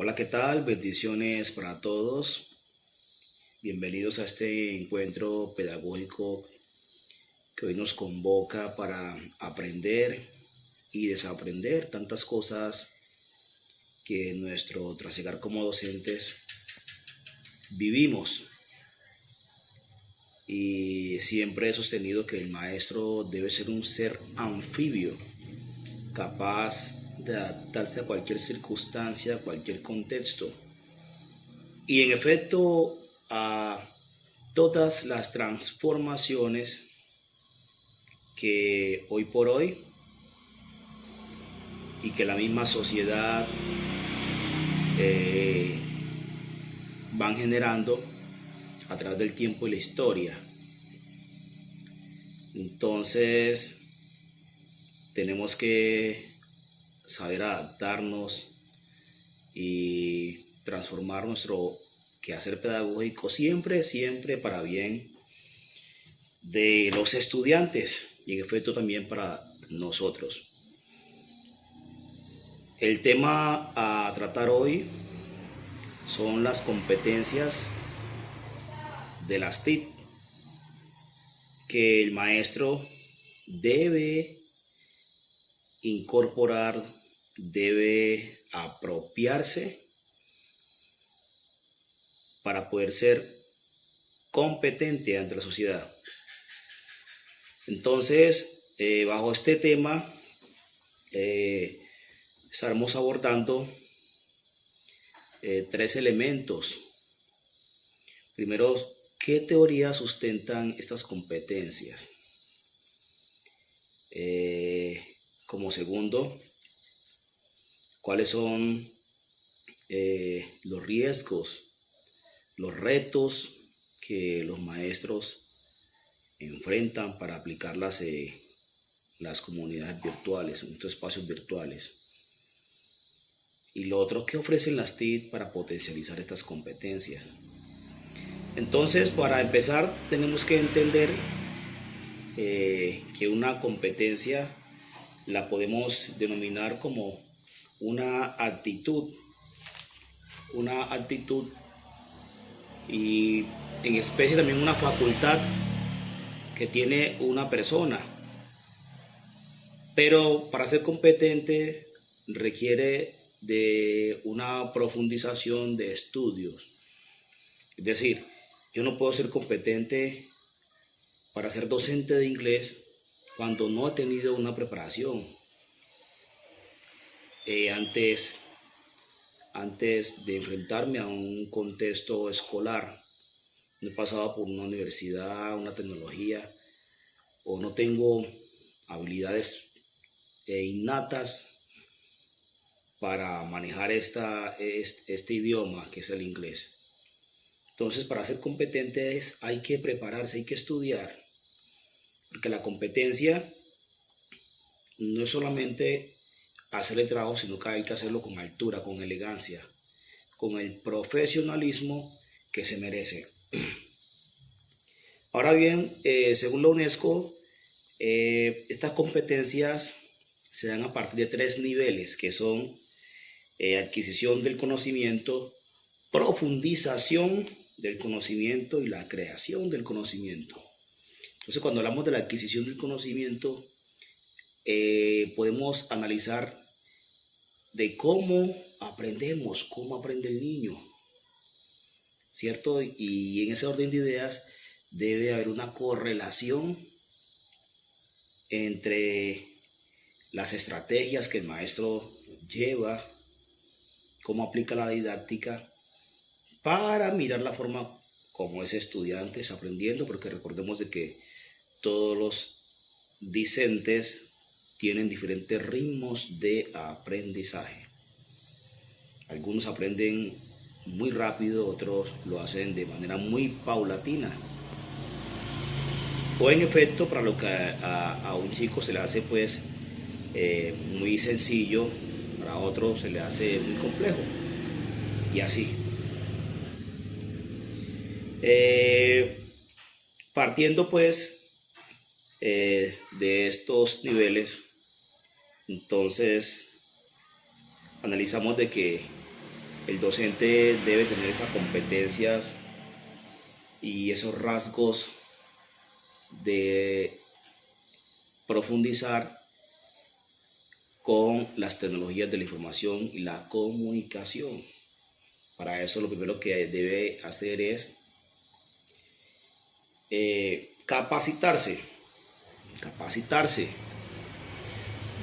Hola, ¿qué tal? Bendiciones para todos. Bienvenidos a este encuentro pedagógico que hoy nos convoca para aprender y desaprender tantas cosas que en nuestro trasegar como docentes vivimos. Y siempre he sostenido que el maestro debe ser un ser anfibio, capaz de adaptarse a cualquier circunstancia, a cualquier contexto. Y en efecto, a todas las transformaciones que hoy por hoy y que la misma sociedad van generando a través del tiempo y la historia. Entonces tenemos que saber adaptarnos y transformar nuestro quehacer pedagógico siempre para bien de los estudiantes y en efecto también para nosotros. El tema a tratar hoy son las competencias de las TIC que el maestro debe incorporar, debe apropiarse para poder ser competente ante la sociedad. Entonces, bajo este tema, estaremos abordando tres elementos. Primero, ¿qué teorías sustentan estas competencias? Como segundo, ¿cuáles son los riesgos, los retos que los maestros enfrentan para aplicarlas en las comunidades virtuales, en estos espacios virtuales? Y lo otro, ¿qué ofrecen las TIC para potencializar estas competencias? Entonces, para empezar, tenemos que entender que una competencia la podemos denominar como una actitud y en especie también una facultad que tiene una persona, pero para ser competente requiere de una profundización de estudios. Es decir, yo no puedo ser competente para ser docente de inglés cuando no he tenido una preparación. Antes de enfrentarme a un contexto escolar, no he pasado por una universidad, una tecnología, o no tengo habilidades innatas para manejar este idioma que es el inglés. Entonces, para ser competentes hay que prepararse, hay que estudiar, porque la competencia no es solamente hacer el trabajo, sino que hay que hacerlo con altura, con elegancia, con el profesionalismo que se merece. Ahora bien, según la UNESCO, estas competencias se dan a partir de 3 niveles, que son adquisición del conocimiento, profundización del conocimiento y la creación del conocimiento. Entonces, cuando hablamos de la adquisición del conocimiento, podemos analizar de cómo aprendemos, cómo aprende el niño, ¿cierto? Y en ese orden de ideas debe haber una correlación entre las estrategias que el maestro lleva, cómo aplica la didáctica, para mirar la forma como ese estudiante está aprendiendo, porque recordemos de que todos los discentes tienen diferentes ritmos de aprendizaje. Algunos aprenden muy rápido, otros lo hacen de manera muy paulatina. O en efecto, para lo que a un chico se le hace pues muy sencillo, para otro se le hace muy complejo. Y así. Partiendo pues de estos niveles, entonces analizamos de que El docente debe tener esas competencias y esos rasgos de profundizar con las tecnologías de la información y la comunicación. Para eso lo primero que debe hacer es capacitarse.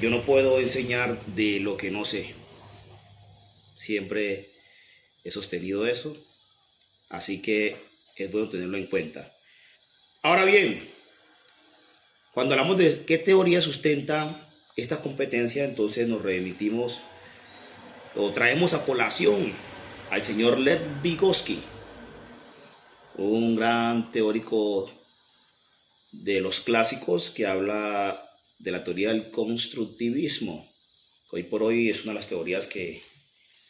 Yo no puedo enseñar de lo que no sé. Siempre he sostenido eso, así que es bueno tenerlo en cuenta. Ahora bien, cuando hablamos de qué teoría sustenta estas competencias, entonces nos remitimos o traemos a colación al señor Lev Vygotsky, un gran teórico de los clásicos que habla de la teoría del constructivismo. Hoy por hoy es una de las teorías que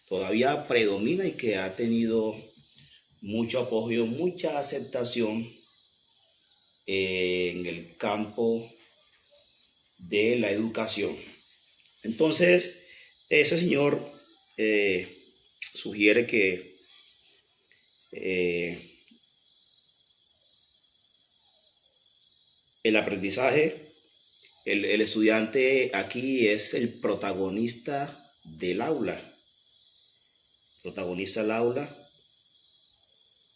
todavía predomina y que ha tenido mucho apoyo, mucha aceptación en el campo de la educación. Entonces, ese señor sugiere que el aprendizaje, el estudiante aquí es el protagonista del aula.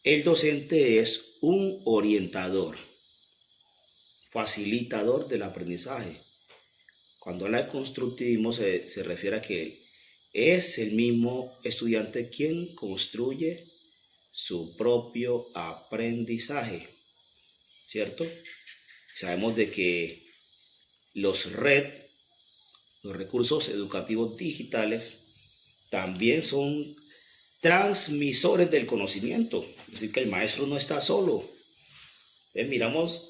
El docente es un orientador, facilitador del aprendizaje. Cuando habla de constructivismo se refiere a que es el mismo estudiante quien construye su propio aprendizaje, ¿cierto? Sabemos de que los recursos educativos digitales, también son transmisores del conocimiento. Es decir, que el maestro no está solo. Miramos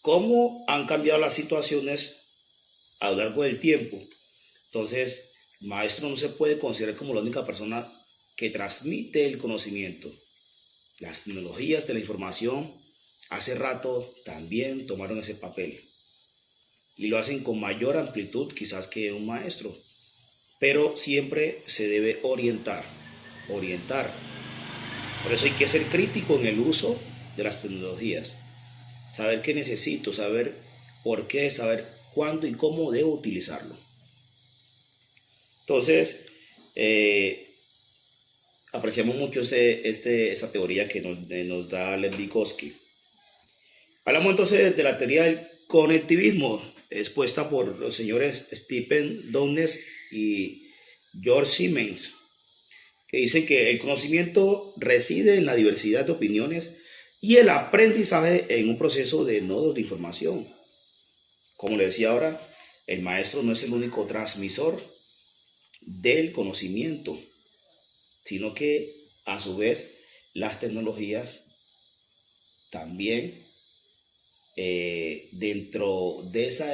cómo han cambiado las situaciones a lo largo del tiempo. Entonces, el maestro no se puede considerar como la única persona que transmite el conocimiento. Las tecnologías de la información hace rato también tomaron ese papel y lo hacen con mayor amplitud quizás que un maestro, pero siempre se debe orientar. Por eso hay que ser crítico en el uso de las tecnologías, saber qué necesito, saber por qué, saber cuándo y cómo debo utilizarlo. Entonces, apreciamos mucho esa teoría que nos da Lev Vygotsky. Hablamos entonces de la teoría del conectivismo, expuesta por los señores Stephen Downes y George Siemens, que dicen que el conocimiento reside en la diversidad de opiniones y el aprendizaje en un proceso de nodos de información. Como le decía ahora, el maestro no es el único transmisor del conocimiento, sino que a su vez las tecnologías también, dentro de esa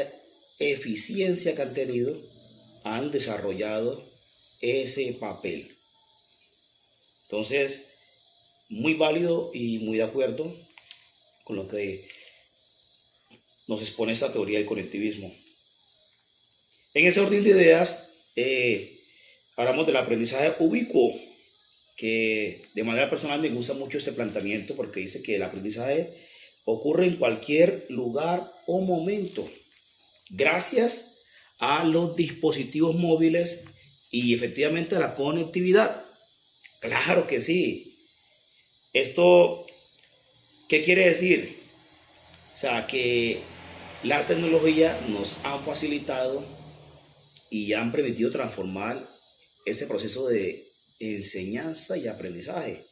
eficiencia que han tenido, han desarrollado ese papel. Entonces, muy válido y muy de acuerdo con lo que nos expone esta teoría del conectivismo. En ese orden de ideas, hablamos del aprendizaje ubicuo, que de manera personal me gusta mucho este planteamiento porque dice que el aprendizaje ocurre en cualquier lugar o momento, gracias a los dispositivos móviles y efectivamente a la conectividad. Claro que sí. ¿Esto qué quiere decir? O sea, que la tecnología nos han facilitado y han permitido transformar ese proceso de enseñanza y aprendizaje.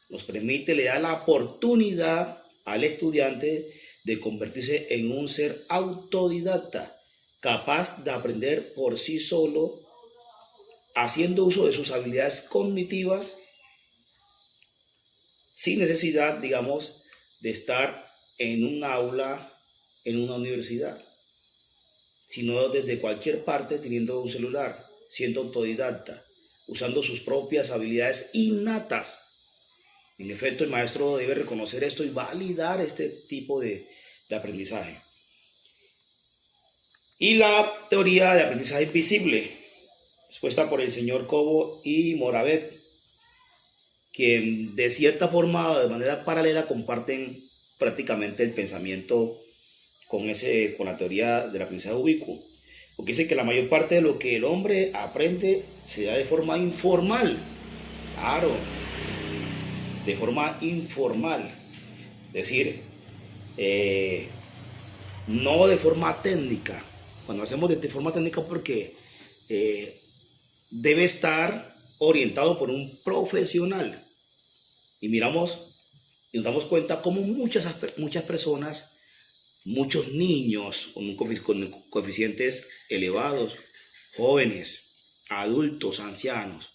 Nos permite, le da la oportunidad al estudiante de convertirse en un ser autodidacta, capaz de aprender por sí solo, haciendo uso de sus habilidades cognitivas, sin necesidad, digamos, de estar en un aula, en una universidad, sino desde cualquier parte, teniendo un celular, siendo autodidacta, usando sus propias habilidades innatas. En efecto, el maestro debe reconocer esto y validar este tipo de aprendizaje. Y la teoría de aprendizaje invisible, expuesta por el señor Cobo y Moravec, que de cierta forma, de manera paralela, comparten prácticamente el pensamiento con la teoría del aprendizaje ubicuo. Porque dice que la mayor parte de lo que el hombre aprende se da de forma informal. Claro, de forma informal. Es decir, no de forma técnica. Cuando hacemos de forma técnica, porque debe estar orientado por un profesional. Y miramos y nos damos cuenta cómo muchas personas, muchos niños con coeficientes elevados, jóvenes, adultos, ancianos,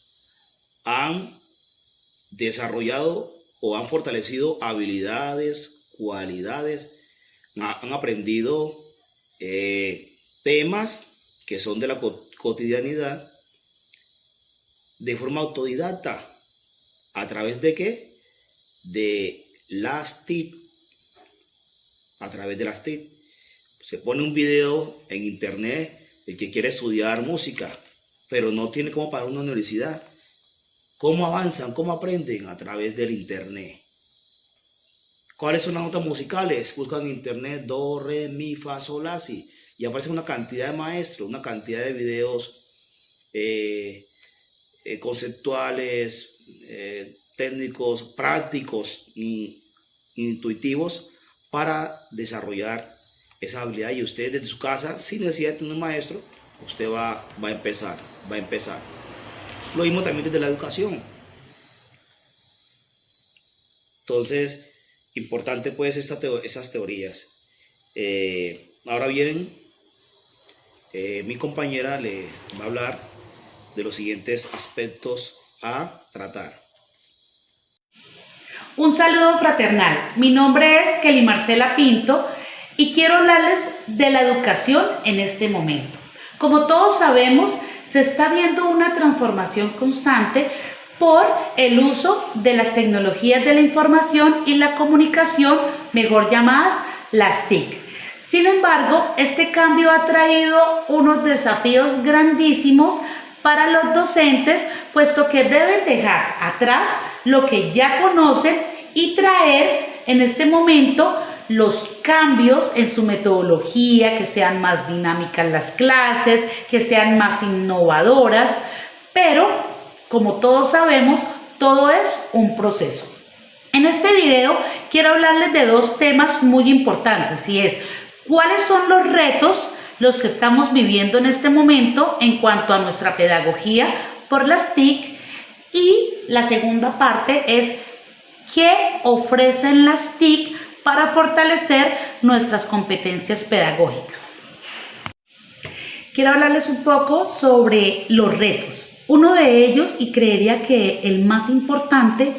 han desarrollado o han fortalecido habilidades, cualidades, han aprendido temas que son de la cotidianidad de forma autodidacta. ¿A través de qué? De las TIC. A través de las TIC. Se pone un video en internet, el que quiere estudiar música, pero no tiene cómo pagar una universidad. ¿Cómo avanzan? ¿Cómo aprenden? A través del internet. ¿Cuáles son las notas musicales? Buscan en internet do, re, mi, fa, sol, la, si. Y aparece una cantidad de maestros, una cantidad de videos conceptuales, técnicos, prácticos, intuitivos, para desarrollar esa habilidad. Y usted desde su casa, sin necesidad de tener un maestro, usted va a empezar. Lo mismo también desde la educación. Entonces, importante pues esas teorías. Ahora bien, mi compañera le va a hablar de los siguientes aspectos a tratar. Un saludo fraternal. Mi nombre es Kelly Marcela Pinto y quiero hablarles de la educación en este momento. Como todos sabemos, se está viendo una transformación constante por el uso de las tecnologías de la información y la comunicación, mejor llamadas las TIC. Sin embargo, este cambio ha traído unos desafíos grandísimos para los docentes, puesto que deben dejar atrás lo que ya conocen y traer en este momento los cambios en su metodología, que sean más dinámicas las clases, que sean más innovadoras, pero como todos sabemos, todo es un proceso. En este video quiero hablarles de dos temas muy importantes, y es cuáles son los retos los que estamos viviendo en este momento en cuanto a nuestra pedagogía por las TIC, y la segunda parte es qué ofrecen las TIC para fortalecer nuestras competencias pedagógicas. Quiero hablarles un poco sobre los retos. Uno de ellos, y creería que el más importante,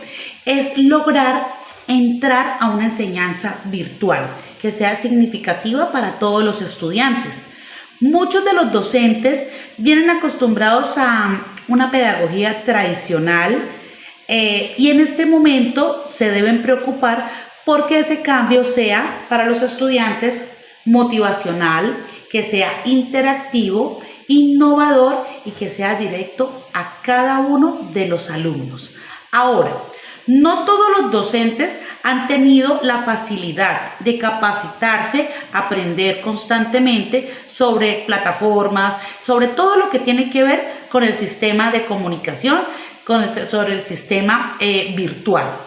es lograr entrar a una enseñanza virtual que sea significativa para todos los estudiantes. Muchos de los docentes vienen acostumbrados a una pedagogía tradicional y en este momento se deben preocupar porque ese cambio sea para los estudiantes motivacional, que sea interactivo, innovador y que sea directo a cada uno de los alumnos. Ahora, no todos los docentes han tenido la facilidad de capacitarse, aprender constantemente sobre plataformas, sobre todo lo que tiene que ver con el sistema de comunicación, sobre el sistema virtual.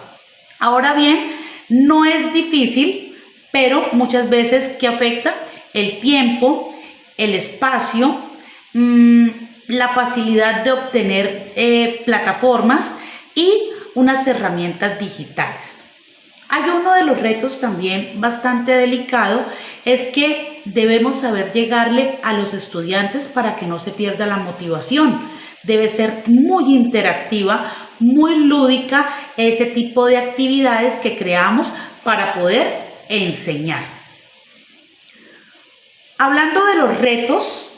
Ahora bien, no es difícil, pero muchas veces ¿qué afecta? El tiempo, el espacio, la facilidad de obtener plataformas y unas herramientas digitales. Hay uno de los retos también bastante delicado, es que debemos saber llegarle a los estudiantes para que no se pierda la motivación. Debe ser muy interactiva, muy lúdica ese tipo de actividades que creamos para poder enseñar. Hablando de los retos,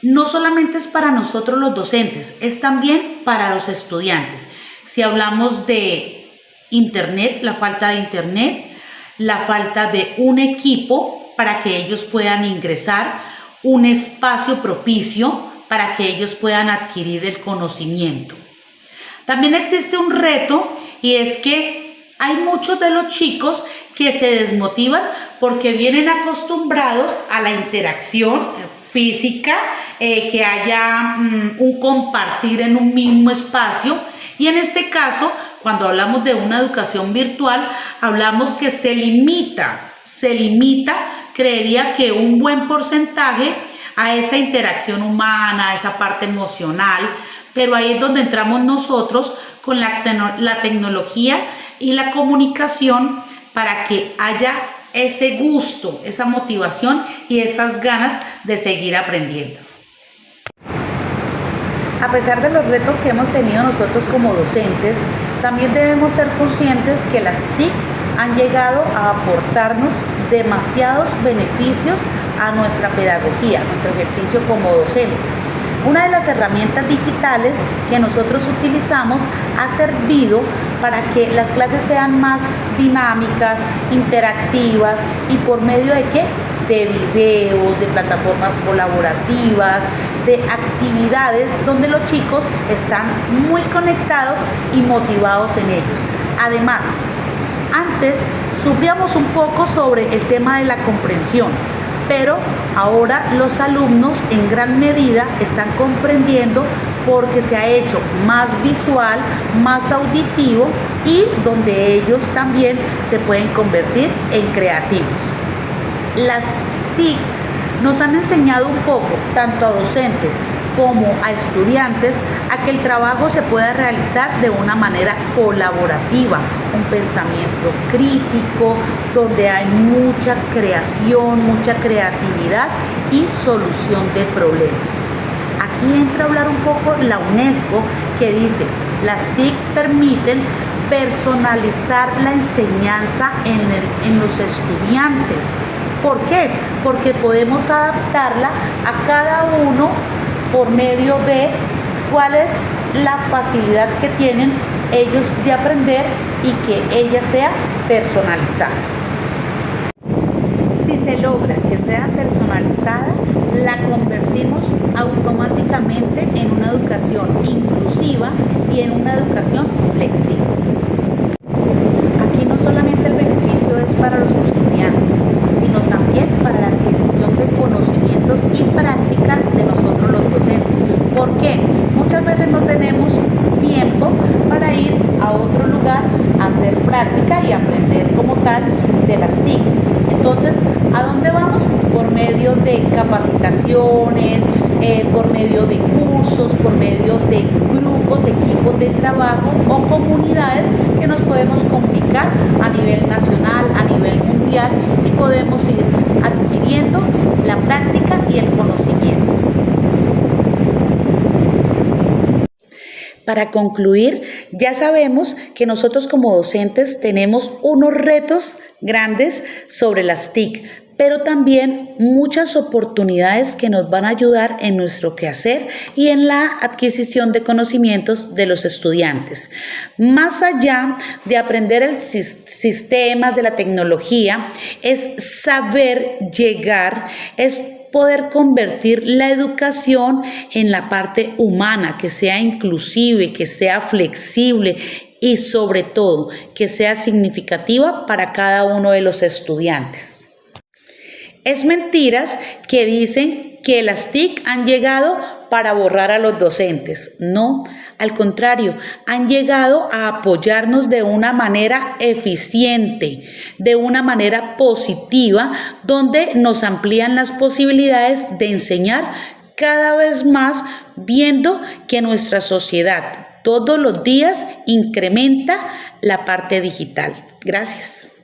no solamente es para nosotros los docentes, es también para los estudiantes. Si hablamos de internet, la falta de internet, la falta de un equipo para que ellos puedan ingresar, un espacio propicio para que ellos puedan adquirir el conocimiento. También existe un reto y es que hay muchos de los chicos que se desmotivan porque vienen acostumbrados a la interacción física, que haya un compartir en un mismo espacio, y en este caso, cuando hablamos de una educación virtual, hablamos que se limita, creería que un buen porcentaje a esa interacción humana, a esa parte emocional, pero ahí es donde entramos nosotros con la tecnología y la comunicación para que haya ese gusto, esa motivación y esas ganas de seguir aprendiendo. A pesar de los retos que hemos tenido nosotros como docentes, también debemos ser conscientes que las TIC han llegado a aportarnos demasiados beneficios a nuestra pedagogía, a nuestro ejercicio como docentes. Una de las herramientas digitales que nosotros utilizamos ha servido para que las clases sean más dinámicas, interactivas y por medio de ¿qué? De videos, de plataformas colaborativas, de actividades donde los chicos están muy conectados y motivados en ellos. Además, antes sufríamos un poco sobre el tema de la comprensión, pero ahora los alumnos en gran medida están comprendiendo porque se ha hecho más visual, más auditivo y donde ellos también se pueden convertir en creativos. Las TIC nos han enseñado un poco, tanto a docentes como a estudiantes, a que el trabajo se pueda realizar de una manera colaborativa, un pensamiento crítico, donde hay mucha creación, mucha creatividad y solución de problemas. Aquí entra a hablar un poco la UNESCO, que dice, las TIC permiten personalizar la enseñanza en los estudiantes. ¿Por qué? Porque podemos adaptarla a cada uno por medio de cuál es la facilidad que tienen ellos de aprender y que ella sea personalizada. Si se logra que sea personalizada, la convertimos automáticamente en una educación inclusiva y en una educación flexible. Aquí no solamente el beneficio es para los estudiantes, sino también para la adquisición de conocimientos y práctica de nosotros los docentes. ¿Por qué? Muchas veces no tenemos tiempo para ir a otro lugar a hacer práctica y aprender como tal de las TIC. Entonces, ¿a dónde vamos? Por medio de capacitaciones, por medio de cursos, por medio de grupos, equipos de trabajo o comunidades que nos podemos comunicar a nivel nacional, a nivel mundial y podemos ir adquiriendo la práctica y el conocimiento. Para concluir, ya sabemos que nosotros como docentes tenemos unos retos grandes sobre las TIC, pero también muchas oportunidades que nos van a ayudar en nuestro quehacer y en la adquisición de conocimientos de los estudiantes. Más allá de aprender el sistema de la tecnología, es saber llegar, es poder convertir la educación en la parte humana, que sea inclusive, que sea flexible y sobre todo que sea significativa para cada uno de los estudiantes. Es mentiras que dicen que las TIC han llegado para borrar a los docentes. No, al contrario, han llegado a apoyarnos de una manera eficiente, de una manera positiva, donde nos amplían las posibilidades de enseñar cada vez más, viendo que nuestra sociedad todos los días incrementa la parte digital. Gracias.